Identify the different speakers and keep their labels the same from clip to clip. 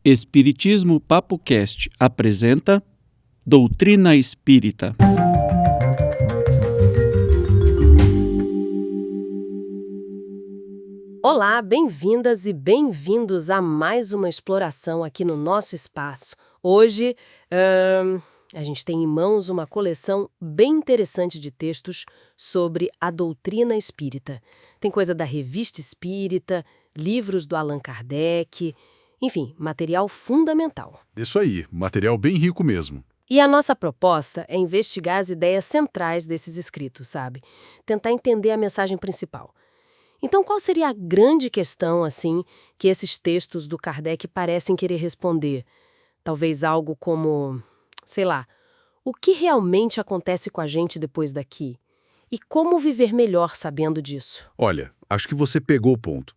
Speaker 1: Espiritismo Papo Cast apresenta Doutrina Espírita.
Speaker 2: Olá, bem-vindas e bem-vindos a mais uma exploração aqui no nosso espaço. Hoje, a gente tem em mãos uma coleção bem interessante de textos sobre a doutrina espírita. Tem coisa da Revista Espírita, livros do Allan Kardec, enfim, material fundamental.
Speaker 3: Isso aí, material bem rico mesmo.
Speaker 2: E a nossa proposta é investigar as ideias centrais desses escritos, sabe? Tentar entender a mensagem principal. Então, qual seria a grande questão, assim, que esses textos do Kardec parecem querer responder? Talvez algo como, sei lá, o que realmente acontece com a gente depois daqui? E como viver melhor sabendo disso?
Speaker 3: Olha, acho que você pegou o ponto.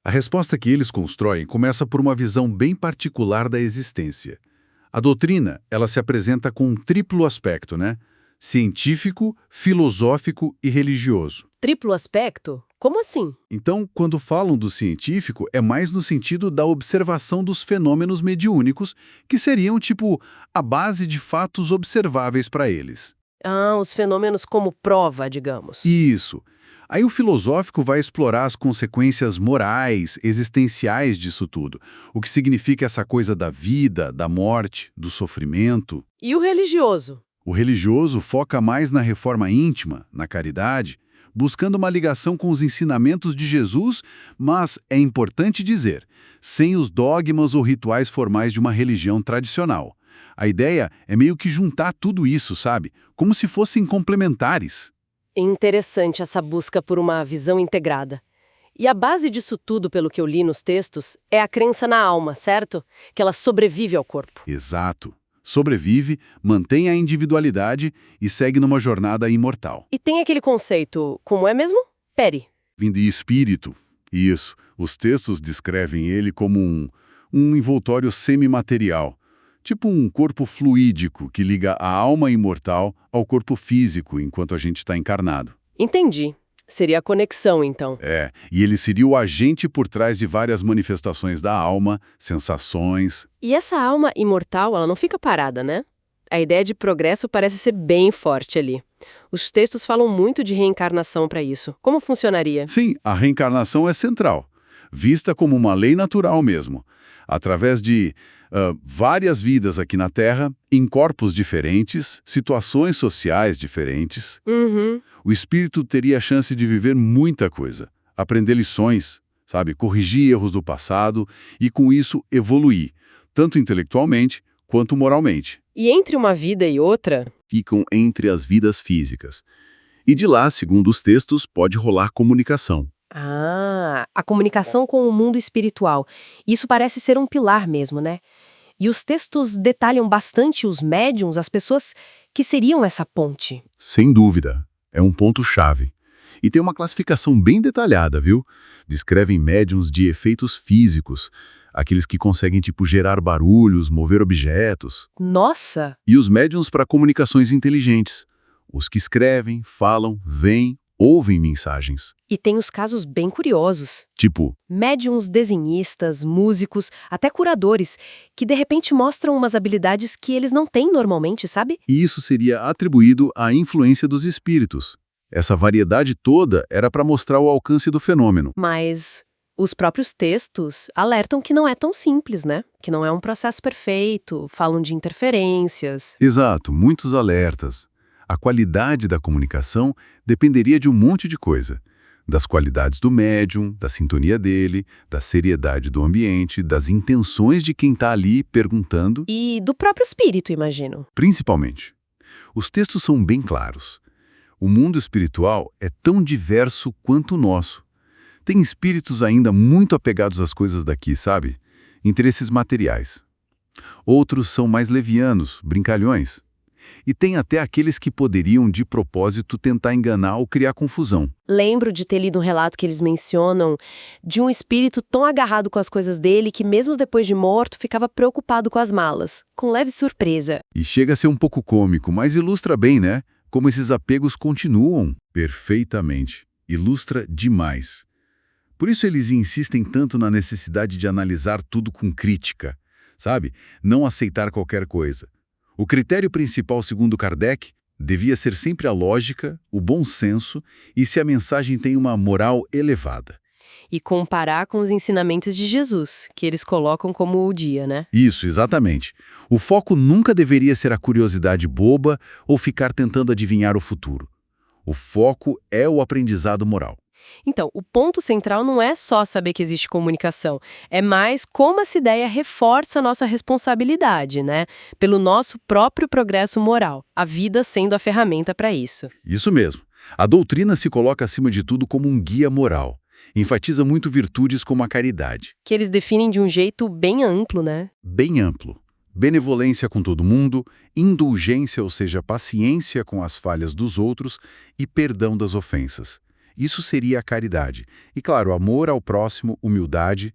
Speaker 3: A resposta que eles constroem começa por uma visão bem particular da existência. A doutrina, ela se apresenta com um triplo aspecto, né? Científico, filosófico e religioso.
Speaker 2: Triplo aspecto? Como assim?
Speaker 3: Então, quando falam do científico, é mais no sentido da observação dos fenômenos mediúnicos, que seriam, tipo, a base de fatos observáveis para eles.
Speaker 2: Ah, os fenômenos como prova, digamos.
Speaker 3: Isso. Aí o filosófico vai explorar as consequências morais, existenciais disso tudo. O que significa essa coisa da vida, da morte, do sofrimento.
Speaker 2: E o religioso?
Speaker 3: O religioso foca mais na reforma íntima, na caridade, buscando uma ligação com os ensinamentos de Jesus, mas é importante dizer, sem os dogmas ou rituais formais de uma religião tradicional. A ideia é meio que juntar tudo isso, sabe? Como se fossem complementares.
Speaker 2: Interessante essa busca por uma visão integrada. E a base disso tudo, pelo que eu li nos textos, é a crença na alma, certo? Que ela sobrevive ao corpo.
Speaker 3: Exato. Sobrevive, mantém a individualidade e segue numa jornada imortal.
Speaker 2: E tem aquele conceito, como é mesmo? Peri.
Speaker 3: Vindo de espírito. Isso. Os textos descrevem ele como um envoltório semimaterial. Tipo um corpo fluídico que liga a alma imortal ao corpo físico enquanto a gente está encarnado.
Speaker 2: Entendi. Seria a conexão, então.
Speaker 3: É, e ele seria o agente por trás de várias manifestações da alma, sensações.
Speaker 2: E essa alma imortal, ela não fica parada, né? A ideia de progresso parece ser bem forte ali. Os textos falam muito de reencarnação para isso. Como funcionaria?
Speaker 3: Sim, a reencarnação é central, vista como uma lei natural mesmo. Através de várias vidas aqui na Terra, em corpos diferentes, situações sociais diferentes, o espírito teria a chance de viver muita coisa, aprender lições, sabe, corrigir erros do passado e, com isso, evoluir, tanto intelectualmente quanto moralmente.
Speaker 2: E entre uma vida e outra?
Speaker 3: Ficam entre as vidas físicas. E de lá, segundo os textos, pode rolar comunicação.
Speaker 2: Ah, a comunicação com o mundo espiritual. Isso parece ser um pilar mesmo, né? E os textos detalham bastante os médiuns, as pessoas que seriam essa ponte.
Speaker 3: Sem dúvida, é um ponto-chave. E tem uma classificação bem detalhada, viu? Descrevem médiuns de efeitos físicos, aqueles que conseguem, tipo, gerar barulhos, mover objetos.
Speaker 2: Nossa!
Speaker 3: E os médiuns para comunicações inteligentes, os que escrevem, falam, veem, ouvem mensagens.
Speaker 2: E tem os casos bem curiosos.
Speaker 3: Tipo,
Speaker 2: Médiuns desenhistas, músicos, até curadores, que de repente mostram umas habilidades que eles não têm normalmente, sabe?
Speaker 3: e isso seria atribuído à influência dos espíritos. Essa variedade toda era para mostrar o alcance do fenômeno.
Speaker 2: Mas os próprios textos alertam que não é tão simples, né? Que não é um processo perfeito, falam de interferências.
Speaker 3: Exato, muitos alertas. A qualidade da comunicação dependeria de um monte de coisa. Das qualidades do médium, da sintonia dele, da seriedade do ambiente, das intenções de quem está ali perguntando,
Speaker 2: E do próprio espírito, imagino.
Speaker 3: principalmente. Os textos são bem claros. O mundo espiritual é tão diverso quanto o nosso. Tem espíritos ainda muito apegados às coisas daqui, sabe? Interesses materiais. Outros são mais levianos, brincalhões. E tem até aqueles que poderiam, de propósito, tentar enganar ou criar confusão.
Speaker 2: Lembro de ter lido um relato que eles mencionam de um espírito tão agarrado com as coisas dele que mesmo depois de morto ficava preocupado com as malas, com leve surpresa.
Speaker 3: E chega a ser um pouco cômico, mas ilustra bem, né? Como esses apegos continuam. Perfeitamente. Ilustra demais. Por isso eles insistem tanto na necessidade de analisar tudo com crítica, sabe? Não aceitar qualquer coisa. O critério principal, segundo Kardec, devia ser sempre a lógica, o bom senso e se a mensagem tem uma moral elevada.
Speaker 2: E comparar com os ensinamentos de Jesus, que eles colocam como o dia, né?
Speaker 3: Isso, exatamente. O foco nunca deveria ser a curiosidade boba ou ficar tentando adivinhar o futuro. O foco é o aprendizado moral.
Speaker 2: Então, o ponto central não é só saber que existe comunicação, é mais como essa ideia reforça a nossa responsabilidade, né? Pelo nosso próprio progresso moral, a vida sendo a ferramenta para isso.
Speaker 3: Isso mesmo. A doutrina se coloca acima de tudo como um guia moral. Enfatiza muito virtudes como a caridade.
Speaker 2: Que eles definem de um jeito bem amplo, né?
Speaker 3: Bem amplo. Benevolência com todo mundo, indulgência, ou seja, paciência com as falhas dos outros e perdão das ofensas. Isso seria a caridade. E, claro, amor ao próximo, humildade.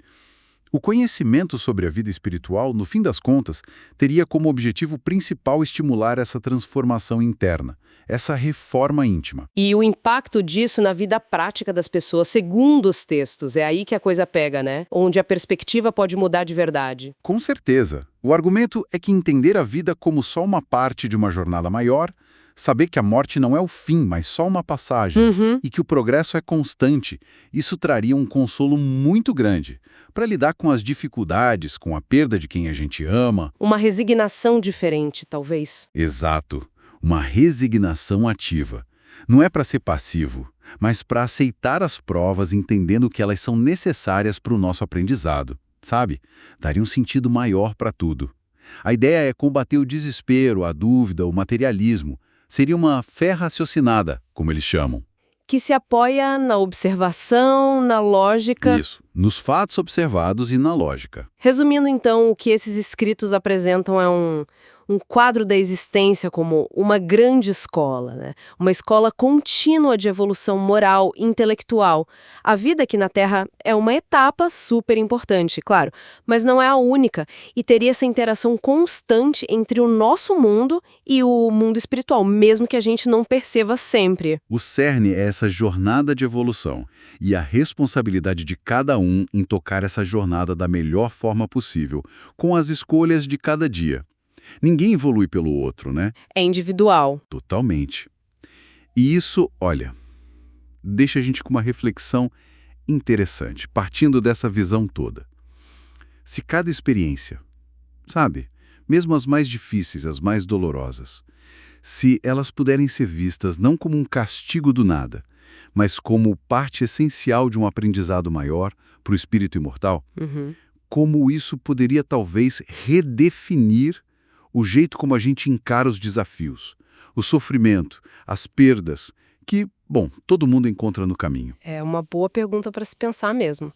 Speaker 3: O conhecimento sobre a vida espiritual, no fim das contas, teria como objetivo principal estimular essa transformação interna, essa reforma íntima.
Speaker 2: E o impacto disso na vida prática das pessoas, segundo os textos, é aí que a coisa pega, né? Onde a perspectiva pode mudar de verdade.
Speaker 3: Com certeza. O argumento é que entender a vida como só uma parte de uma jornada maior, saber que a morte não é o fim, mas só uma passagem, e que o progresso é constante, isso traria um consolo muito grande para lidar com as dificuldades, com a perda de quem a gente ama.
Speaker 2: Uma resignação diferente, talvez.
Speaker 3: Exato. Uma resignação ativa. Não é para ser passivo, mas para aceitar as provas entendendo que elas são necessárias para o nosso aprendizado, sabe? Daria um sentido maior para tudo. A ideia é combater o desespero, a dúvida, o materialismo. Seria uma fé raciocinada, como eles chamam.
Speaker 2: Que se apoia na observação, na lógica.
Speaker 3: Isso, nos fatos observados e na lógica.
Speaker 2: Resumindo, então, o que esses escritos apresentam é um quadro da existência como uma grande escola, né? Uma escola contínua de evolução moral e intelectual. A vida aqui na Terra é uma etapa super importante, claro, mas não é a única, e teria essa interação constante entre o nosso mundo e o mundo espiritual, mesmo que a gente não perceba sempre.
Speaker 3: O cerne é essa jornada de evolução e a responsabilidade de cada um em tocar essa jornada da melhor forma possível, com as escolhas de cada dia. Ninguém evolui pelo outro, né?
Speaker 2: É individual.
Speaker 3: Totalmente. E isso, olha, deixa a gente com uma reflexão interessante, partindo dessa visão toda. Se cada experiência, sabe, mesmo as mais difíceis, as mais dolorosas, se elas puderem ser vistas não como um castigo do nada, mas como parte essencial de um aprendizado maior para o espírito imortal, como isso poderia talvez redefinir o jeito como a gente encara os desafios, o sofrimento, as perdas, que, bom, todo mundo encontra no caminho.
Speaker 2: É uma boa pergunta para se pensar mesmo.